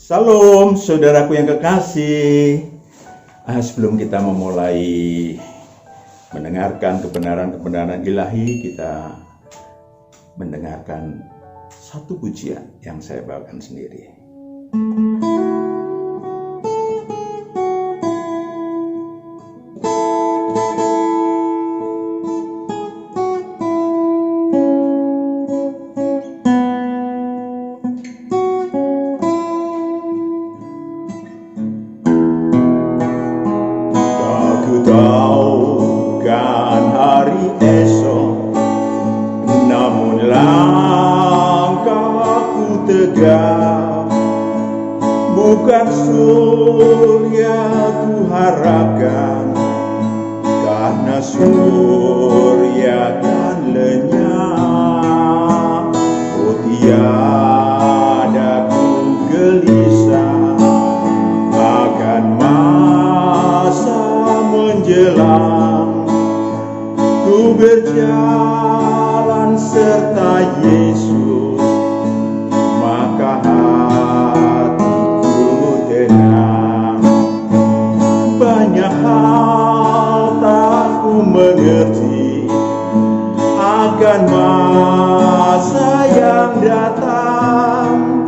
Salam saudaraku yang kekasih. Sebelum kita memulai mendengarkan kebenaran-kebenaran ilahi, kita mendengarkan satu pujian yang saya bawakan sendiri. Bukan surya ku harapkan, karena surya kan lenyap. Oh, tiada ku gelisah akan masa menjelang. Ku berjalan serta Yesus, maka banyak hal tak ku mengerti akan masa yang datang,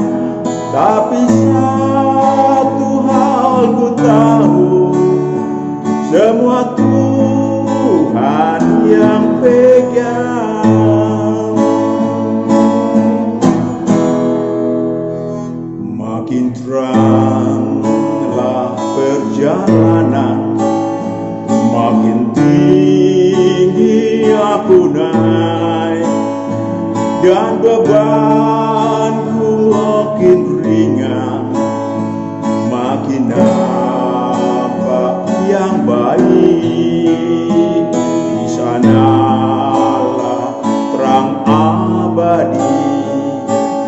tapi satu hal ku tahu, semua Tuhan yang pegang. Makin teranglah perjalanan, makin tinggi aku naik, dan bebanku makin ringan, makin nampak yang baik. Di sanalah terang abadi,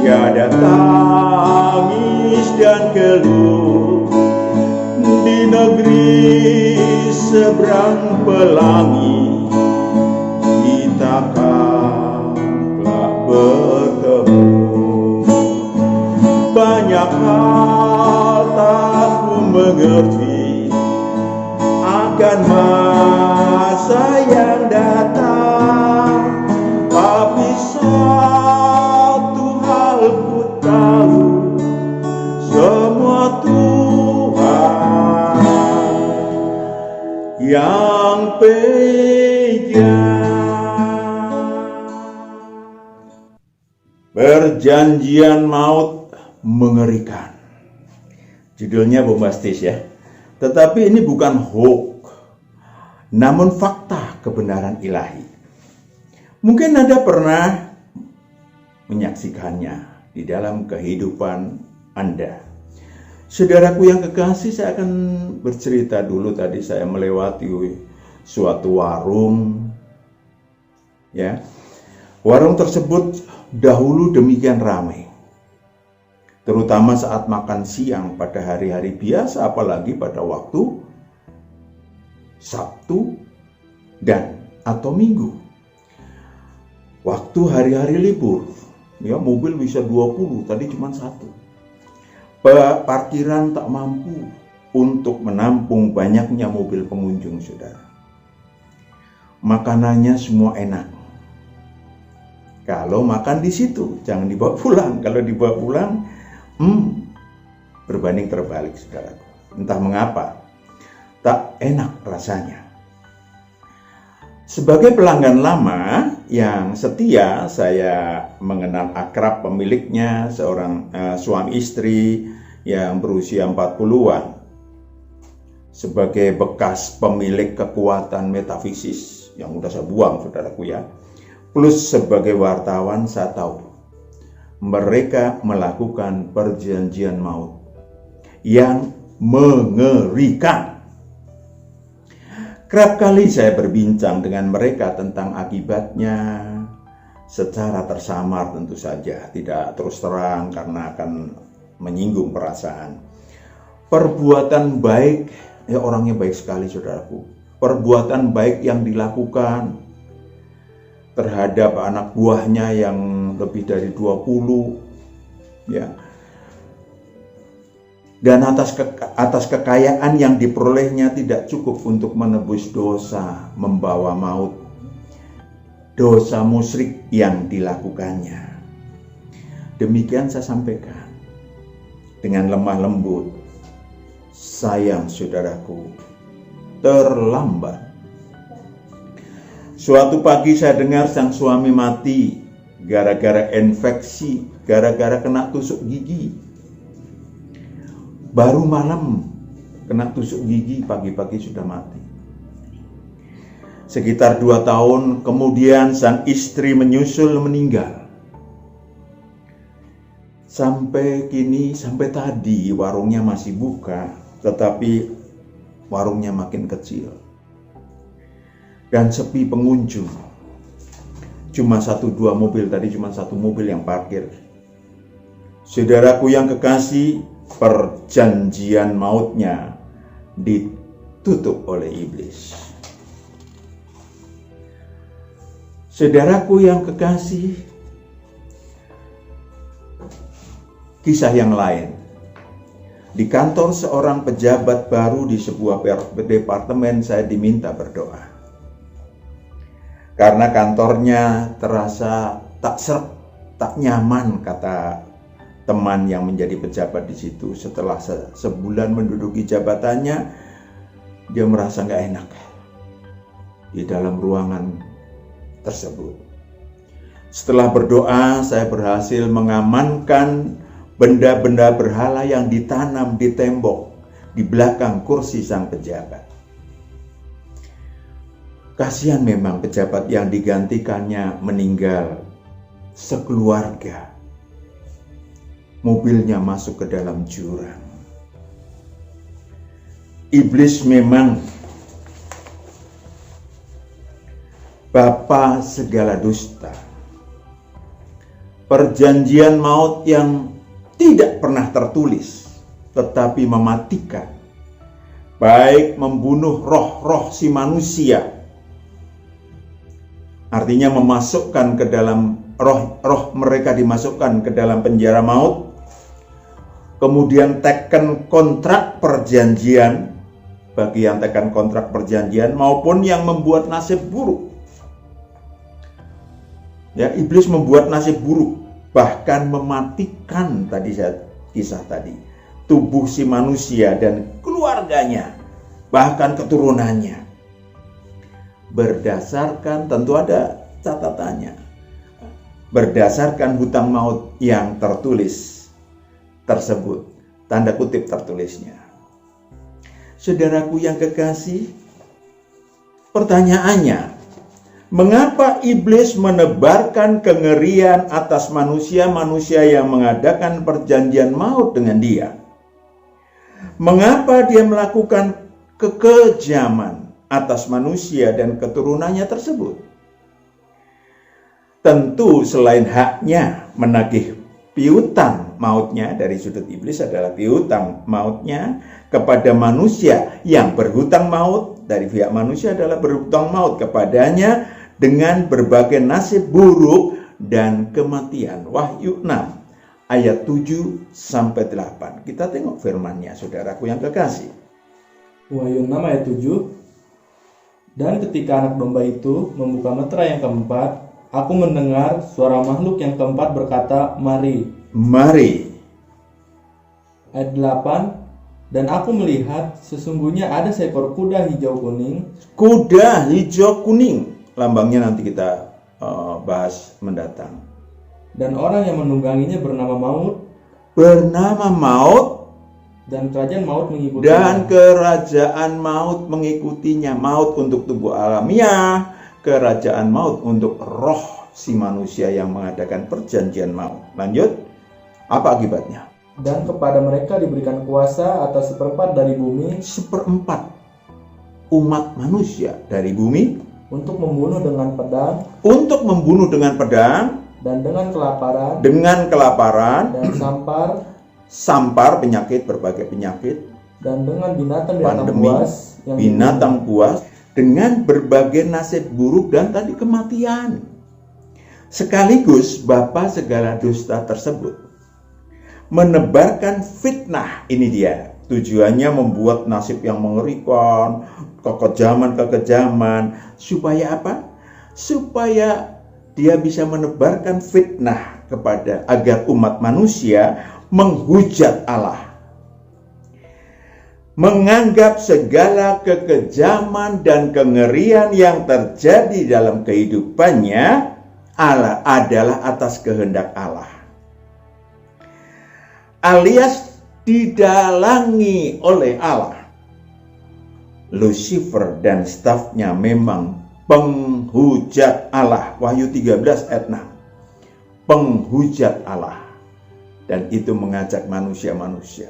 tiada tangis dan keluh. Di negeri seberang pelangi, kita akanlah bertemu. Banyak hal tak ku mengerti akan masa yang datang, tapi satu hal ku tahu, semua yang pegang. Perjanjian maut mengerikan. Judulnya bombastis ya. Tetapi ini bukan hoax, namun fakta kebenaran ilahi. Mungkin Anda pernah menyaksikannya di dalam kehidupan Anda. Saudaraku yang kekasih, saya akan bercerita dulu. Tadi saya melewati suatu warung, ya. Warung tersebut dahulu demikian ramai, terutama saat makan siang pada hari-hari biasa, apalagi pada waktu Sabtu dan atau Minggu. Waktu hari-hari libur, ya, mobil bisa 20, tadi cuma satu. Parkiran tak mampu untuk menampung banyaknya mobil pengunjung, saudara. Makanannya semua enak. Kalau makan di situ, jangan dibawa pulang. Kalau dibawa pulang, berbanding terbalik, saudaraku. Entah mengapa, tak enak rasanya. Sebagai pelanggan lama yang setia, saya mengenal akrab pemiliknya, seorang suami istri yang berusia 40-an. Sebagai bekas pemilik kekuatan metafisis yang udah saya buang, saudaraku ya. Plus sebagai wartawan, saya tahu mereka melakukan perjanjian maut yang mengerikan. Kerap kali saya berbincang dengan mereka tentang akibatnya secara tersamar, tentu saja, tidak terus terang karena akan menyinggung perasaan. Perbuatan baik, ya, orangnya baik sekali, saudaraku. Perbuatan baik yang dilakukan terhadap anak buahnya yang lebih dari 20, ya, Dan atas kekayaan yang diperolehnya tidak cukup untuk menebus dosa, membawa maut, dosa musyrik yang dilakukannya. Demikian saya sampaikan dengan lemah lembut. Sayang saudaraku, terlambat. Suatu pagi saya dengar sang suami mati gara-gara infeksi, gara-gara kena tusuk gigi. Baru malam kena tusuk gigi, pagi-pagi sudah mati. Sekitar 2 tahun kemudian sang istri menyusul meninggal. Sampai kini, sampai tadi warungnya masih buka, tetapi warungnya makin kecil dan sepi pengunjung. Cuma 1-2 mobil, tadi cuma 1 mobil yang parkir. Saudaraku yang kekasih, perjanjian mautnya ditutup oleh iblis. Saudaraku yang kekasih, kisah yang lain. Di kantor seorang pejabat baru di sebuah departemen, saya diminta berdoa. Karena kantornya terasa tak serp, tak nyaman, kata teman yang menjadi pejabat di situ. Setelah sebulan menduduki jabatannya, dia merasa nggak enak di dalam ruangan tersebut. Setelah berdoa, saya berhasil mengamankan benda-benda berhala yang ditanam di tembok di belakang kursi sang pejabat. Kasihan memang pejabat yang digantikannya meninggal sekeluarga. Mobilnya masuk ke dalam jurang. Iblis memang bapa segala dusta. Perjanjian maut yang tidak pernah tertulis, tetapi mematikan, baik membunuh roh-roh si manusia, artinya memasukkan ke dalam roh mereka, dimasukkan ke dalam penjara maut, kemudian teken kontrak perjanjian bagi yang teken kontrak perjanjian, maupun yang membuat nasib buruk. Ya, iblis membuat nasib buruk, bahkan mematikan, tadi saya kisah tadi, tubuh si manusia dan keluarganya, bahkan keturunannya. Berdasarkan, tentu ada catatannya, berdasarkan hutang maut yang tertulis tersebut, tanda kutip tertulisnya. Saudaraku yang kekasih, pertanyaannya, mengapa iblis menebarkan kengerian atas manusia-manusia yang mengadakan perjanjian maut dengan dia? Mengapa dia melakukan kekejaman atas manusia dan keturunannya tersebut? Tentu selain haknya menagih piutang mautnya, dari sudut iblis adalah piutang mautnya kepada manusia yang berhutang maut, dari pihak manusia adalah berhutang maut kepadanya dengan berbagai nasib buruk dan kematian. Wahyu 6 ayat 7-8. Kita tengok firman-Nya, saudaraku yang kekasih. Wahyu 6 ayat 7. Dan ketika anak domba itu membuka meterai yang keempat, aku mendengar suara makhluk yang keempat berkata, "Mari." Mari. Ayat 8. Dan aku melihat sesungguhnya ada seekor kuda hijau kuning. Kuda hijau kuning. Lambangnya nanti kita bahas mendatang. Dan orang yang menungganginya bernama Maut. Bernama Maut. Dan kerajaan maut mengikutinya. Dan kerajaan maut mengikutinya. Maut untuk tubuh alamiah, kerajaan maut untuk roh si manusia yang mengadakan perjanjian maut. Lanjut, apa akibatnya? Dan kepada mereka diberikan kuasa atas 1/4 dari bumi. 1/4 umat manusia dari bumi. Untuk membunuh dengan pedang. Untuk membunuh dengan pedang. Dan dengan kelaparan. Dengan kelaparan. Dan sampar. Sampar, penyakit, berbagai penyakit. Dan dengan binatang pandemi, buas. Binatang buas. Dengan berbagai nasib buruk dan tadi kematian. Sekaligus bapa segala dusta tersebut menebarkan fitnah. Ini dia tujuannya, membuat nasib yang mengerikan, kekejaman. Supaya apa? Supaya dia bisa menebarkan fitnah agar umat manusia menghujat Allah, menganggap segala kekejaman dan kengerian yang terjadi dalam kehidupannya Allah adalah atas kehendak Allah, alias didalangi oleh Allah. Lucifer dan stafnya memang penghujat Allah. Wahyu 13 ayat 6. Penghujat Allah. Dan itu mengajak manusia-manusia,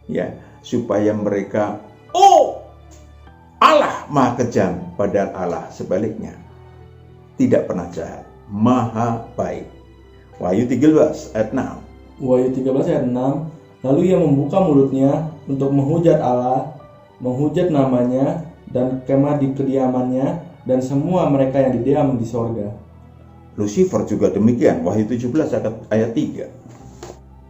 ya, supaya mereka, Allah maha kejam, padahal Allah sebaliknya tidak pernah jahat, maha baik. Wahyu 13 ayat 6. Wahyu 13 ayat 6. Lalu ia membuka mulutnya untuk menghujat Allah, menghujat namanya dan kemah di kediamannya dan semua mereka yang didiam di sorga. Lucifer juga demikian. Wahyu 17 ayat 3.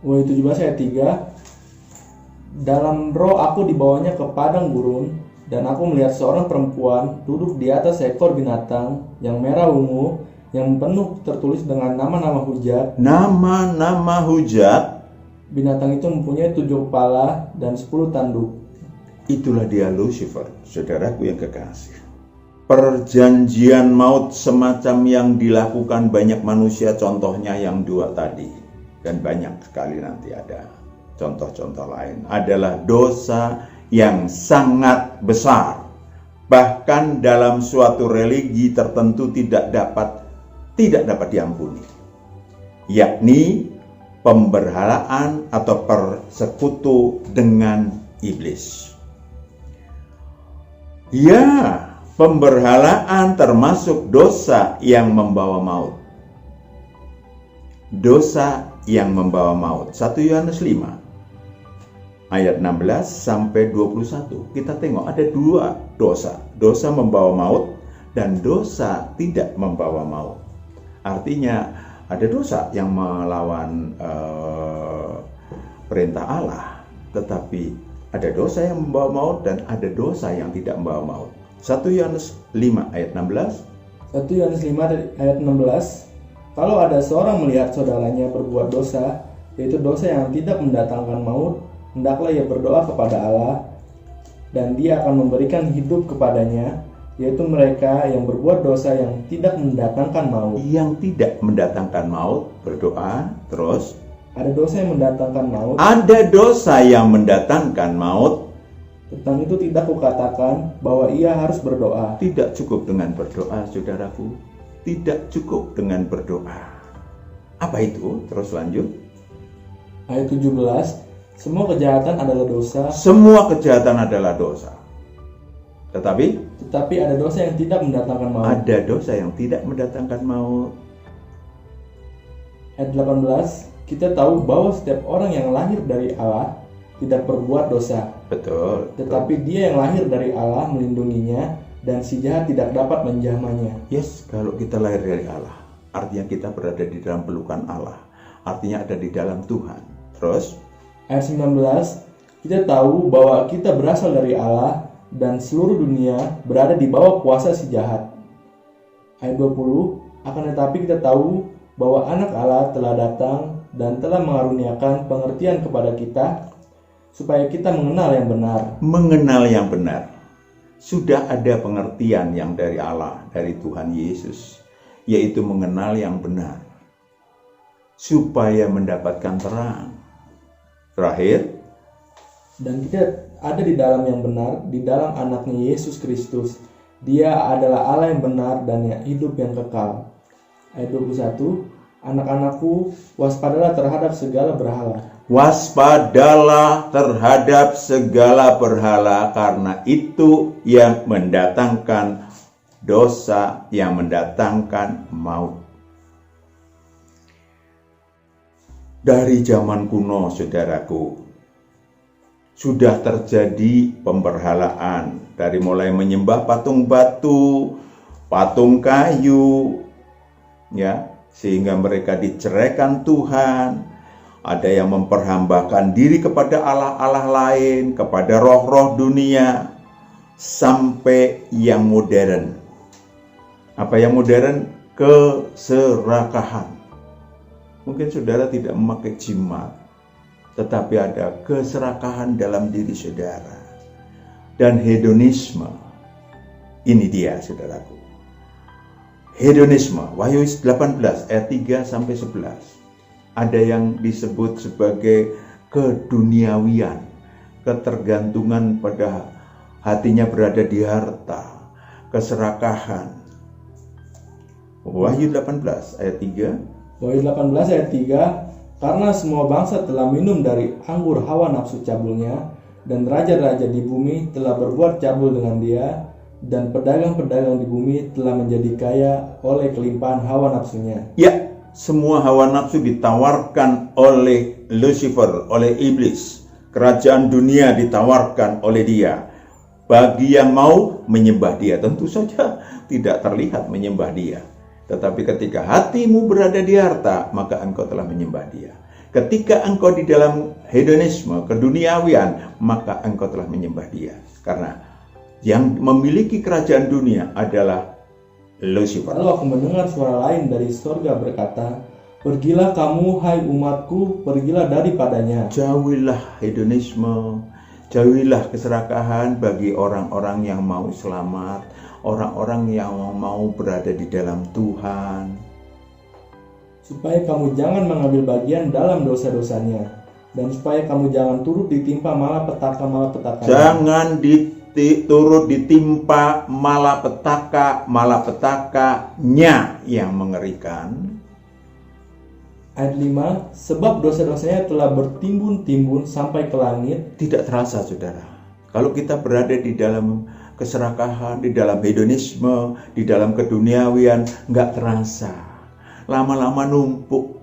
Wahyu 17 ayat 3. Dalam roh aku dibawanya ke padang gurun, dan aku melihat seorang perempuan duduk di atas seekor binatang yang merah ungu, yang penuh tertulis dengan nama-nama hujat. Nama-nama hujat. Binatang itu mempunyai 7 kepala dan 10 tanduk. Itulah dia Lucifer, saudaraku yang kekasih. Perjanjian maut semacam yang dilakukan banyak manusia, contohnya yang 2 tadi, dan banyak sekali nanti ada contoh-contoh lain, adalah dosa yang sangat besar. Bahkan dalam suatu religi tertentu tidak dapat diampuni, yakni pemberhalaan atau persekutu dengan iblis. Ya, pemberhalaan termasuk dosa yang membawa maut. Dosa yang membawa maut. 1 Yohanes 5 ayat 16 sampai 21. Kita tengok ada 2 dosa. Dosa membawa maut dan dosa tidak membawa maut. Artinya ada dosa yang melawan perintah Allah, tetapi ada dosa yang membawa maut dan ada dosa yang tidak membawa maut. 1 Yohanes 5 ayat 16. 1 Yohanes 5 ayat 16. Kalau ada seorang melihat saudaranya berbuat dosa, yaitu dosa yang tidak mendatangkan maut, hendaklah ia berdoa kepada Allah, dan Dia akan memberikan hidup kepadanya, yaitu mereka yang berbuat dosa yang tidak mendatangkan maut. Yang tidak mendatangkan maut, berdoa terus. Ada dosa yang mendatangkan maut. Ada dosa yang mendatangkan maut. Tentang itu tidak kukatakan bahwa ia harus berdoa. Tidak cukup dengan berdoa, saudaraku. Tidak cukup dengan berdoa. Apa itu? Terus lanjut. Ayat 17. Semua kejahatan adalah dosa. Semua kejahatan adalah dosa. Tetapi ada dosa yang tidak mendatangkan maut. Ada dosa yang tidak mendatangkan maut. Ayat 18. Kita tahu bahwa setiap orang yang lahir dari Allah tidak berbuat dosa. Betul. Tetapi Dia yang lahir dari Allah melindunginya, dan si jahat tidak dapat menjamahnya. Yes, kalau kita lahir dari Allah, artinya kita berada di dalam pelukan Allah. Artinya ada di dalam Tuhan. Terus ayat 19. Kita tahu bahwa kita berasal dari Allah, dan seluruh dunia berada di bawah kuasa si jahat. Ayat 20. Akan tetapi kita tahu bahwa anak Allah telah datang dan telah mengaruniakan pengertian kepada kita, supaya kita mengenal yang benar. Mengenal yang benar. Sudah ada pengertian yang dari Allah, dari Tuhan Yesus, yaitu mengenal yang benar, supaya mendapatkan terang. Terakhir, dan kita ada di dalam yang benar, di dalam anaknya Yesus Kristus. Dia adalah Allah yang benar dan yang hidup yang kekal. Ayat 21. Anak-anakku, waspadalah terhadap segala berhala. Waspadalah terhadap segala berhala, karena itu yang mendatangkan dosa, yang mendatangkan maut. Dari zaman kuno, saudaraku, sudah terjadi pemberhalaan, dari mulai menyembah patung batu, patung kayu, ya, sehingga mereka diceraikan Tuhan, ada yang memperhambakan diri kepada Allah-Allah lain, kepada roh-roh dunia, sampai yang modern. Apa yang modern? Keserakahan. Mungkin saudara tidak memakai jimat, tetapi ada keserakahan dalam diri saudara. Dan hedonisme, ini dia saudaraku. Hedonisme, Wahyu 18 ayat 3 sampai 11. Ada yang disebut sebagai keduniawian, ketergantungan pada hatinya berada di harta, keserakahan. Wahyu 18 ayat 3. Wahyu 18 ayat 3, karena semua bangsa telah minum dari anggur hawa nafsu cabulnya, dan raja-raja di bumi telah berbuat cabul dengan dia, dan pedagang-pedagang di bumi telah menjadi kaya oleh kelimpahan hawa nafsunya. Ya, semua hawa nafsu ditawarkan oleh Lucifer, oleh iblis. Kerajaan dunia ditawarkan oleh dia. Bagi yang mau menyembah dia, tentu saja tidak terlihat menyembah dia. Tetapi ketika hatimu berada di harta, maka engkau telah menyembah dia. Ketika engkau di dalam hedonisme, keduniawian, maka engkau telah menyembah dia. Karena yang memiliki kerajaan dunia adalah Lucifer. Lalu aku mendengar suara lain dari surga berkata, pergilah kamu, hai umatku, pergilah daripadanya. Jauhilah hedonisme, jauhilah keserakahan bagi orang-orang yang mau selamat, orang-orang yang mau berada di dalam Tuhan. Supaya kamu jangan mengambil bagian dalam dosa-dosanya, dan supaya kamu jangan turut ditimpa malapetaka-malapetaka. Jangan turut ditimpa malapetaka-malapetakanya yang mengerikan. Ayat 5, sebab dosa-dosanya telah bertimbun-timbun sampai ke langit. Tidak terasa saudara, kalau kita berada di dalam keserakahan, di dalam hedonisme, di dalam keduniawian, nggak terasa. Lama-lama numpuk.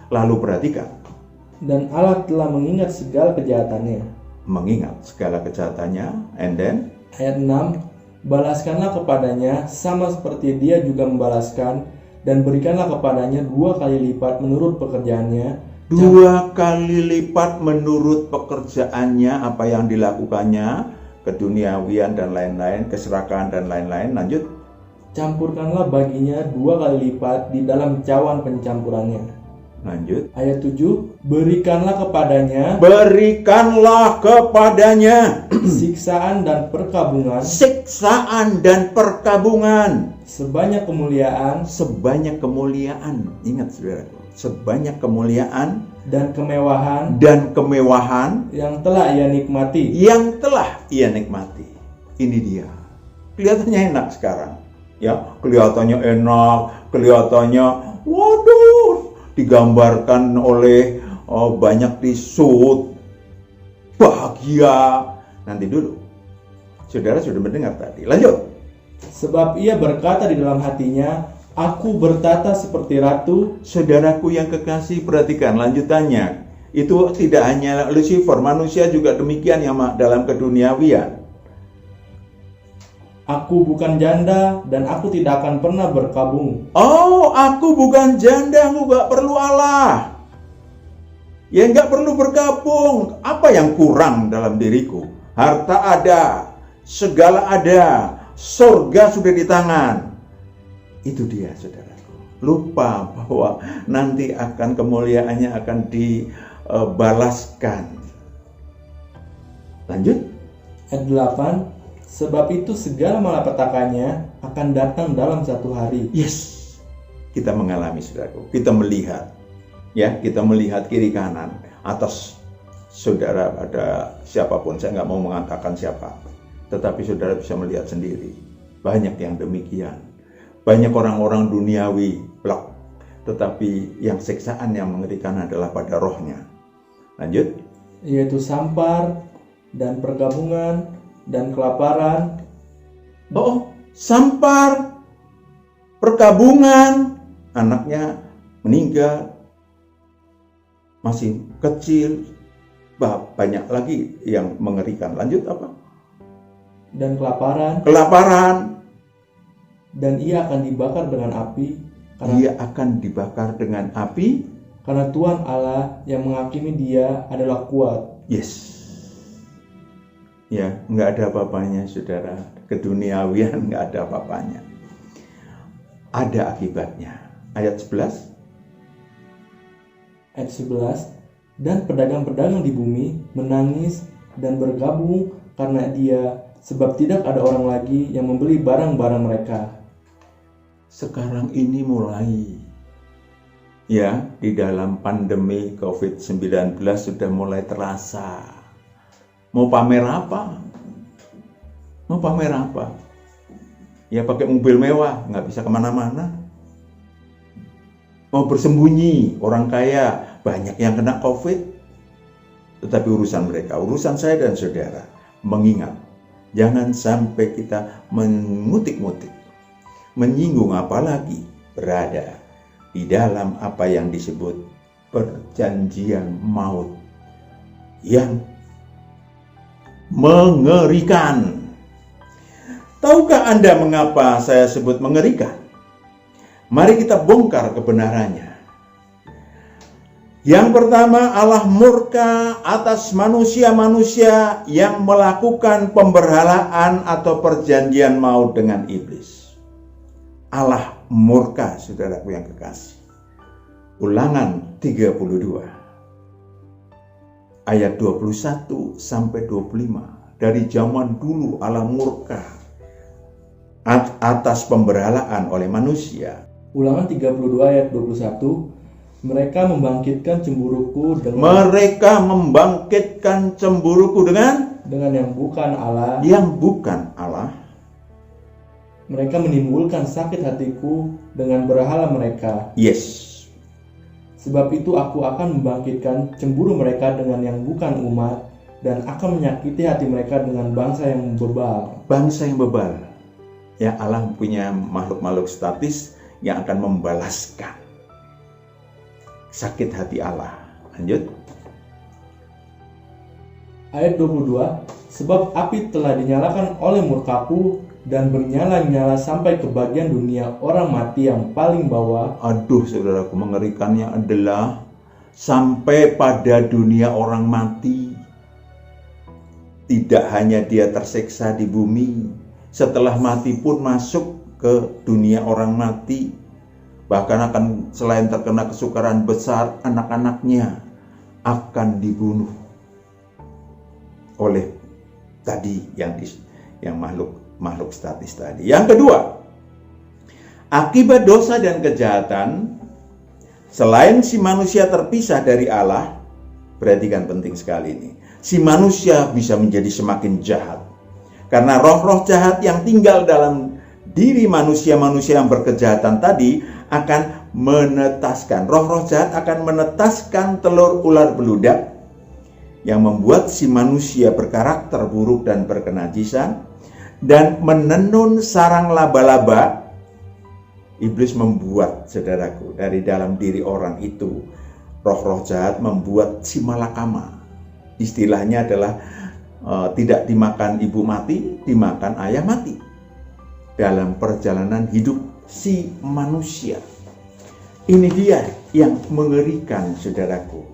Lalu perhatikan. Dan Allah telah mengingat segala kejahatannya. Mengingat segala kejahatannya. And then? Ayat 6, balaskanlah kepadanya sama seperti dia juga membalaskan, dan berikanlah kepadanya 2 kali lipat menurut pekerjaannya. 2 kali lipat menurut pekerjaannya, apa yang dilakukannya, keduniawian dan lain-lain, keserakahan dan lain-lain. Lanjut. Campurkanlah baginya 2 kali lipat di dalam cawan pencampurannya. Lanjut. Ayat 7, berikanlah kepadanya siksaan dan perkabungan, sebanyak kemuliaan. Ingat saudaraku, sebanyak kemuliaan dan kemewahan yang telah ia nikmati. Ini dia. Kelihatannya enak sekarang. Ya, kelihatannya enak, kelihatannya waduh, digambarkan oleh banyak disut, bahagia. Nanti dulu, saudara sudah mendengar tadi. Lanjut. Sebab ia berkata di dalam hatinya, aku bertata seperti ratu. Saudaraku yang kekasih, perhatikan lanjutannya. Itu tidak hanya Lucifer, manusia juga demikian yang dalam keduniawian. Aku bukan janda dan aku tidak akan pernah berkabung. Oh, aku bukan janda, aku gak perlu Allah. Ya gak perlu bergabung. Apa yang kurang dalam diriku? Harta ada, segala ada, surga sudah di tangan. Itu dia saudaraku. Lupa bahwa nanti akan kemuliaannya akan dibalaskan. Lanjut. Ayat 8, sebab itu segala malapetakannya akan datang dalam satu hari. Yes, kita mengalami saudaraku, kita melihat, ya, kita melihat kiri kanan, atas saudara ada siapapun, saya nggak mau mengatakan siapa, tetapi saudara bisa melihat sendiri, banyak yang demikian, banyak orang-orang duniawi, blok, tetapi yang siksaan yang mengerikan adalah pada rohnya. Lanjut. Yaitu sampar dan perkabungan dan kelaparan. Oh, sampar, perkabungan, anaknya meninggal, masih kecil, banyak lagi yang mengerikan. Lanjut apa? Dan kelaparan. Kelaparan. Dan ia akan dibakar dengan api. Dia akan dibakar dengan api. karena Tuhan Allah yang menghakimi dia adalah kuat. Yes. Ya, nggak ada apa-apanya saudara. Keduniawian nggak ada apa-apanya. Ada akibatnya. Ayat 11. Ayat 11. Dan pedagang-pedagang di bumi menangis dan bergabung karena dia, sebab tidak ada orang lagi yang membeli barang-barang mereka. Sekarang ini mulai, ya, di dalam pandemi COVID-19 sudah mulai terasa. Mau pamer apa? Mau pamer apa? Ya pakai mobil mewah, nggak bisa kemana-mana. Mau bersembunyi, orang kaya, banyak yang kena COVID. Tetapi urusan mereka, urusan saya dan saudara, mengingat, jangan sampai kita mengutik-ngutik, menyinggung apalagi berada di dalam apa yang disebut perjanjian maut yang mengerikan. Tahukah Anda mengapa saya sebut mengerikan? Mari kita bongkar kebenarannya. Yang pertama, Allah murka atas manusia-manusia yang melakukan pemberhalaan atau perjanjian maut dengan iblis. Allah murka, saudaraku yang kekasih. Ulangan 32. Ayat 21 sampai 25. Dari zaman dulu Allah murka atas pemberhalaan oleh manusia. Ulangan 32 ayat 21. Mereka membangkitkan cemburuku dengan yang bukan Allah. Yang bukan Allah. Mereka menimbulkan sakit hatiku dengan berhala mereka. Yes. Sebab itu aku akan membangkitkan cemburu mereka dengan yang bukan umat, dan akan menyakiti hati mereka dengan bangsa yang bebal. Bangsa yang bebal. Ya, Allah punya makhluk-makhluk statis yang akan membalaskan sakit hati Allah. Lanjut. Ayat 22. Sebab api telah dinyalakan oleh murkaku dan bernyala-nyala sampai ke bagian dunia orang mati yang paling bawah. Aduh, saudaraku, mengerikannya adalah sampai pada dunia orang mati. Tidak hanya dia tersiksa di bumi, setelah mati pun masuk ke dunia orang mati. Bahkan akan selain terkena kesukaran besar, anak-anaknya akan dibunuh oleh tadi yang makhluk statis tadi. Yang kedua, akibat dosa dan kejahatan, selain si manusia terpisah dari Allah, perhatikan penting sekali ini, si manusia bisa menjadi semakin jahat. Karena roh-roh jahat yang tinggal dalam diri manusia-manusia yang berkejahatan tadi akan menetaskan, roh-roh jahat akan menetaskan telur ular beludak yang membuat si manusia berkarakter buruk dan berkenajisan, dan menenun sarang laba-laba. Iblis membuat, saudaraku, dari dalam diri orang itu, roh-roh jahat membuat si malakama. Istilahnya adalah tidak dimakan ibu mati, dimakan ayah mati. Dalam perjalanan hidup si manusia. Ini dia yang mengerikan, saudaraku.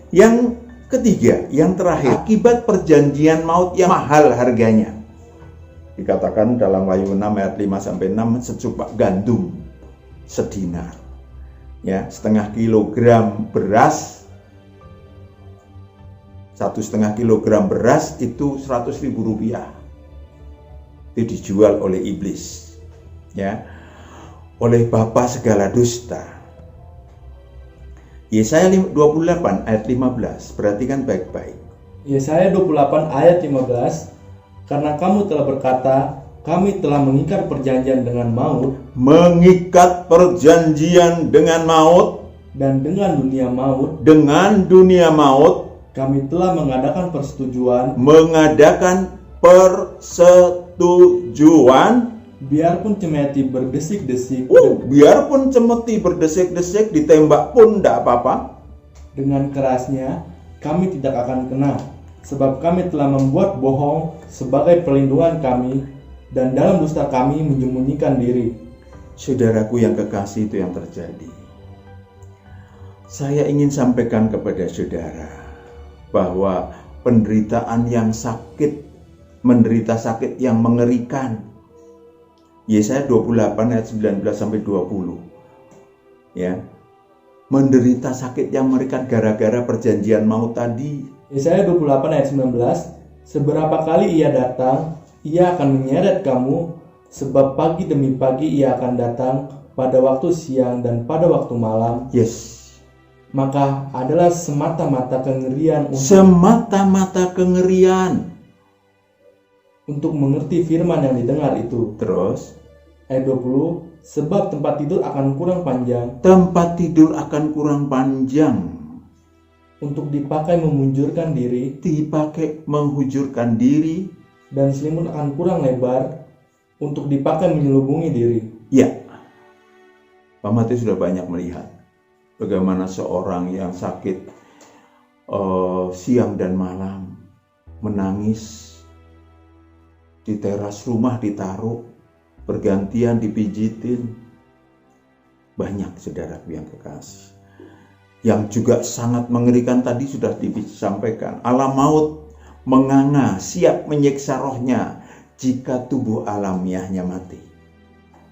Yang ketiga, yang terakhir, akibat perjanjian maut yang mahal harganya. Dikatakan dalam Wahyu 6 ayat 5-6, secupak gandum sedinar. Ya, 1,5 kilogram beras. 1,5 kilogram beras itu 100.000 rupiah. Itu dijual oleh iblis. Ya, oleh bapa segala dusta. Yesaya 28 ayat 15, perhatikan baik-baik. Yesaya 28 ayat 15, karena kamu telah berkata, kami telah mengikat perjanjian dengan maut. Mengikat perjanjian dengan maut. Dan dengan dunia maut. Dengan dunia maut. Kami telah mengadakan persetujuan. Mengadakan persetujuan. Biarpun cemeti berdesik-desik. Biarpun cemeti berdesik-desik, ditembak pun tidak apa-apa. Dengan kerasnya, kami tidak akan kena. Sebab kami telah membuat bohong sebagai perlindungan kami, dan dalam dusta kami menyembunyikan diri. Saudaraku yang kekasih, itu yang terjadi. Saya ingin sampaikan kepada saudara bahwa penderitaan yang sakit, menderita sakit yang mengerikan. Yesaya 28 ayat 19 sampai 20. Ya. Menderita sakit yang mengerikan gara-gara perjanjian maut tadi. Yesaya 28 ayat 19, seberapa kali ia datang, ia akan menyeret kamu, sebab pagi demi pagi ia akan datang, pada waktu siang dan pada waktu malam. Yes. Maka adalah semata-mata kengerian untuk mengerti firman yang didengar itu. Terus ayat 20, sebab tempat tidur akan kurang panjang. Tempat tidur akan kurang panjang. Untuk dipakai menghujurkan diri. Dipakai menghujurkan diri. Dan selimut akan kurang lebar. Untuk dipakai menyelubungi diri. Ya. Pak Mati sudah banyak melihat bagaimana seorang yang sakit siang dan malam menangis di teras rumah, ditaruh bergantian dipijitin. Banyak saudaraku yang kekasih. Yang juga sangat mengerikan tadi sudah disampaikan. Alam maut menganga, siap menyiksa rohnya jika tubuh alamiahnya mati.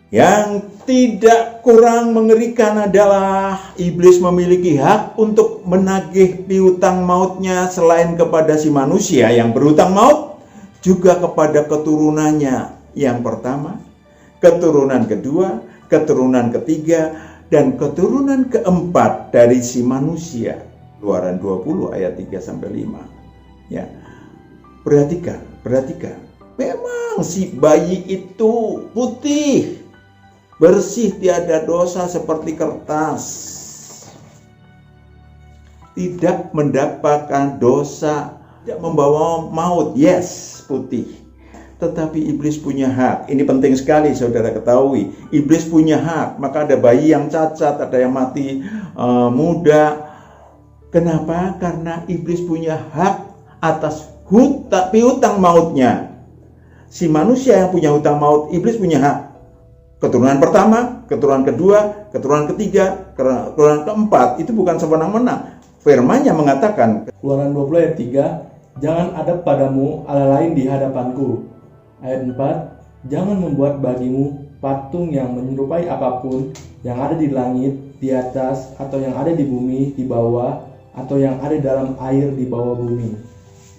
Yang tidak kurang mengerikan adalah iblis memiliki hak untuk menagih piutang mautnya selain kepada si manusia yang berhutang maut, juga kepada keturunannya yang pertama, keturunan kedua, keturunan ketiga, dan keturunan keempat dari si manusia. Keluaran 20 ayat 3-5. Ya. Perhatikan. Memang si bayi itu putih, bersih, tiada dosa seperti kertas. Tidak mendapatkan dosa, tidak membawa maut. Yes, putih. Tetapi iblis punya hak. Ini penting sekali saudara ketahui. Iblis punya hak. Maka ada bayi yang cacat, ada yang mati muda. Kenapa? Karena iblis punya hak atas piutang mautnya. Si manusia yang punya hutang maut, iblis punya hak. Keturunan pertama, keturunan kedua, keturunan ketiga, keturunan keempat. Itu bukan sewenang-wenang. Firman-Nya mengatakan, Keluaran 20 ayat 3, jangan ada padamu Allah lain di hadapanku. Ayat 4, jangan membuat bagimu patung yang menyerupai apapun yang ada di langit, di atas, atau yang ada di bumi, di bawah, atau yang ada dalam air di bawah bumi.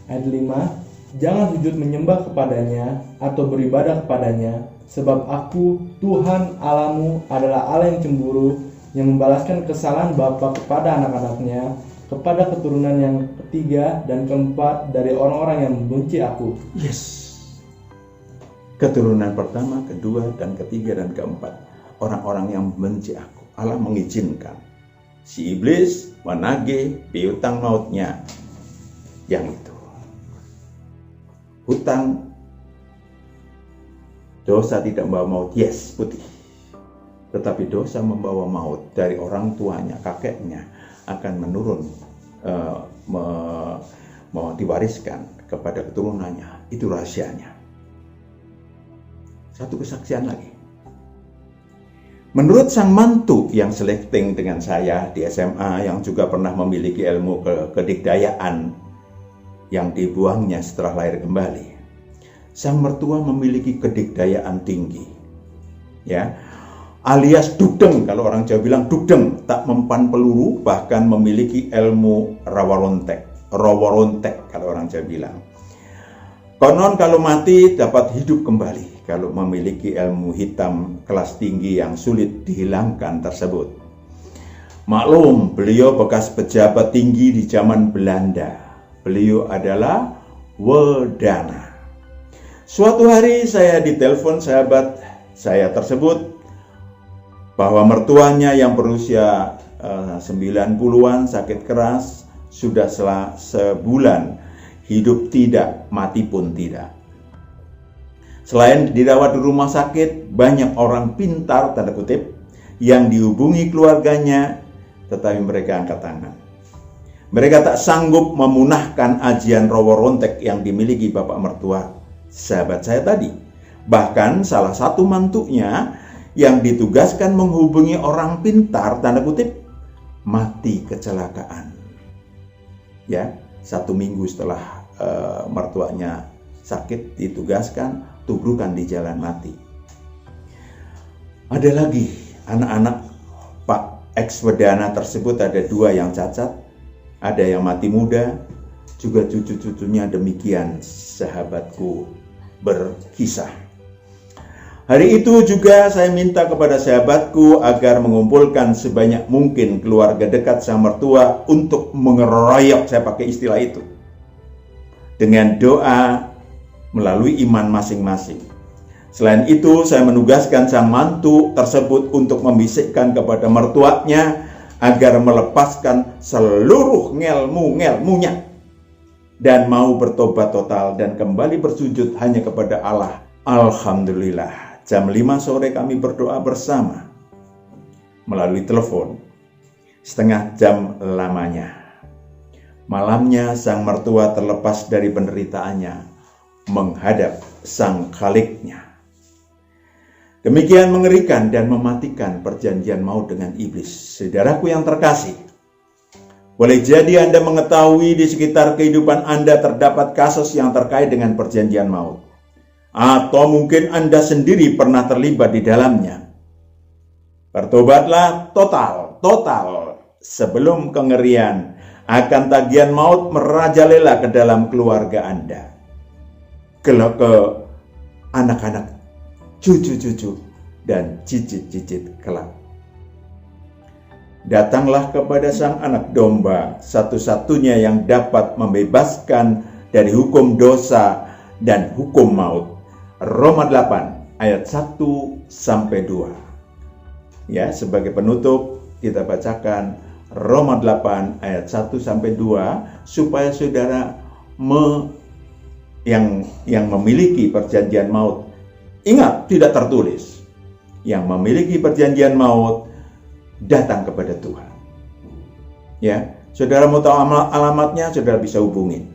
Ayat 5, jangan sujud menyembah kepadanya atau beribadah kepadanya, sebab aku, Tuhan Allahmu, adalah Allah yang cemburu, yang membalaskan kesalahan bapa kepada anak-anaknya, kepada keturunan yang ketiga dan keempat dari orang-orang yang membenci aku. Yes. Keturunan pertama, kedua, dan ketiga, dan keempat. Orang-orang yang membenci aku. Allah mengizinkan si iblis menagih piutang mautnya. Yang itu. Hutang dosa tidak membawa maut, yes, putih. Tetapi dosa membawa maut dari orang tuanya, kakeknya akan menurun, diwariskan kepada keturunannya. Itu rahasianya. Satu kesaksian lagi. Menurut sang mantu yang selecting dengan saya di SMA, yang juga pernah memiliki ilmu kedikdayaan yang dibuangnya setelah lahir kembali. Sang mertua memiliki kedikdayaan tinggi, ya, alias dugdeng. Kalau orang Jawa bilang dugdeng, tak mempan peluru, bahkan memiliki ilmu rawarontek kalau orang Jawa bilang. Konon kalau mati dapat hidup kembali kalau memiliki ilmu hitam kelas tinggi yang sulit dihilangkan tersebut. Maklum, beliau bekas pejabat tinggi di zaman Belanda. Beliau adalah Wedana. Suatu hari saya ditelepon sahabat saya tersebut bahwa mertuanya yang berusia 90-an sakit keras, sudah sebulan hidup tidak, mati pun tidak. Selain dirawat di rumah sakit, banyak orang pintar tanda kutip yang dihubungi keluarganya, tetapi mereka angkat tangan. Mereka tak sanggup memunahkan ajian rawarontek yang dimiliki bapak mertua sahabat saya tadi. Bahkan salah satu mantunya yang ditugaskan menghubungi orang pintar tanda kutip mati kecelakaan. Ya, 1 minggu setelah mertuanya sakit ditugaskan, tubrukan di jalan mati. Ada lagi anak-anak Pak ex-wedana tersebut, ada 2 yang cacat, ada yang mati muda, juga cucu-cucunya demikian, sahabatku berkisah. Hari itu juga saya minta kepada sahabatku agar mengumpulkan sebanyak mungkin keluarga dekat sang mertua untuk mengeroyok, saya pakai istilah itu, dengan doa melalui iman masing-masing. Selain itu, saya menugaskan sang mantu tersebut untuk membisikkan kepada mertuanya agar melepaskan seluruh ngelmu-ngelmunya dan mau bertobat total dan kembali bersujud hanya kepada Allah. Alhamdulillah, jam 5 sore kami berdoa bersama melalui telepon, setengah jam lamanya. Malamnya sang mertua terlepas dari penderitaannya menghadap sang Khaliknya. Demikian mengerikan dan mematikan perjanjian maut dengan iblis. Saudaraku yang terkasih, boleh jadi Anda mengetahui di sekitar kehidupan Anda terdapat kasus yang terkait dengan perjanjian maut. Atau mungkin Anda sendiri pernah terlibat di dalamnya. Bertobatlah total sebelum kengerian akan tagihan maut merajalela ke dalam keluarga Anda, ke anak-anak, cucu-cucu, dan cicit-cicit kelak. Datanglah kepada sang anak domba, satu-satunya yang dapat membebaskan dari hukum dosa dan hukum maut. Roma 8 ayat 1-2. Ya, sebagai penutup kita bacakan Roma 8 ayat 1-2 supaya saudara yang memiliki perjanjian maut, ingat, tidak tertulis. Yang memiliki perjanjian maut datang kepada Tuhan. Ya, saudara mau tahu alamatnya, saudara bisa hubungin.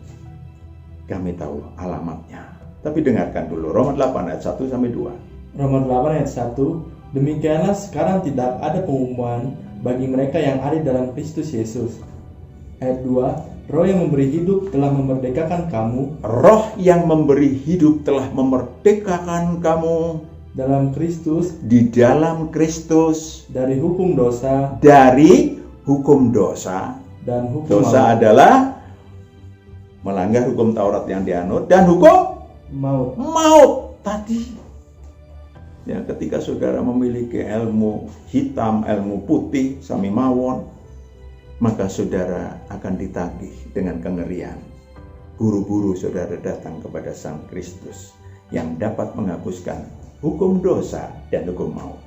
Kami tahu alamatnya. Tapi dengarkan dulu Roma 8 ayat 1-2. Roma 8 ayat 1, demikianlah sekarang tidak ada penghukuman bagi mereka yang ada dalam Kristus Yesus. Ayat 2, Roh yang memberi hidup telah memerdekakan kamu. Roh yang memberi hidup telah memerdekakan kamu Dalam Kristus. Di dalam Kristus. Dari hukum dosa. Dari hukum dosa. Dan hukum dosa maut. adalah melanggar hukum Taurat yang dianut, dan hukum maut tadi. Ya, ketika saudara memiliki ilmu hitam, ilmu putih, sami mawon, maka saudara akan ditagih dengan kengerian. Buru-buru saudara datang kepada Sang Kristus yang dapat menghapuskan hukum dosa dan hukum maut.